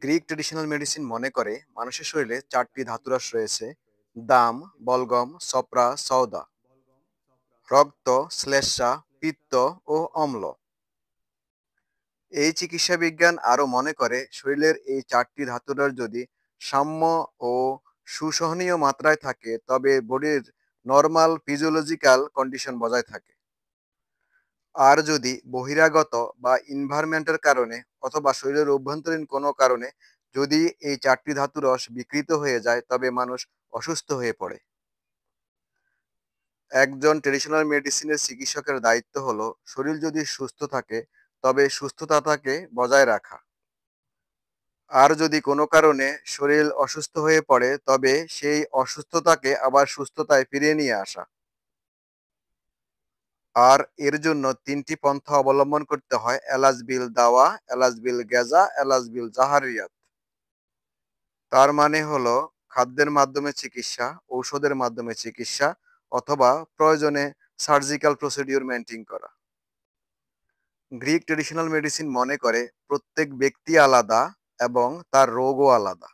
Greek traditional medicine মনে করে মানুষের শরীরে চারটি ধাতুরাশ রয়েছে: দাম, বলগম, সপ্রা, সওদা। রক্ত, শ্লেষ্মা, পিত্ত ও অম্ল। এই চিকিৎসা বিজ্ঞান আরো মনে করে শরীরের এই চারটি ধাতুরাশ যদি সাম্য ও সুসহনীয় মাত্রায় থাকে তবে বডির নর্মাল ফিজিওলজিক্যাল কন্ডিশন বজায় থাকে। আর যদি বহিরাগত বা ইনভায়রনমেন্টের কারণে অথবা শরীরের অভ্যন্তরীণ কোনো কারণে যদি এই চারটি ধাতু রস বিকৃত হয়ে যায় তবে মানুষ অসুস্থ হয়ে পড়ে। একজন ট্রেডিশনাল মেডিসিনের চিকিৎসকের দায়িত্ব হলো শরীর যদি সুস্থ থাকে তবে সুস্থতাকে বজায় রাখা। আর যদি কোনো কারণে শরীর অসুস্থ হয়ে পড়ে তবে সেই অসুস্থতাকে আবার সুস্থতায় ফিরিয়ে নিয়ে আসা। আর এর জন্য তিনটি পন্থা অবলম্বন করতে হয়: এলাজ বিল দাওয়া, এলাজ বিল গেজা, এলাজ বিল জাহারিয়াত। তার মানে হলো খাদ্যের মাধ্যমে চিকিৎসা, ঔষধের মাধ্যমে চিকিৎসা, অথবা প্রয়োজনে সার্জিক্যাল প্রসিডিউর মেনটেন করা। গ্রিক ট্রেডিশনাল মেডিসিন মনে করে প্রত্যেক ব্যক্তি আলাদা এবং তার রোগও আলাদা।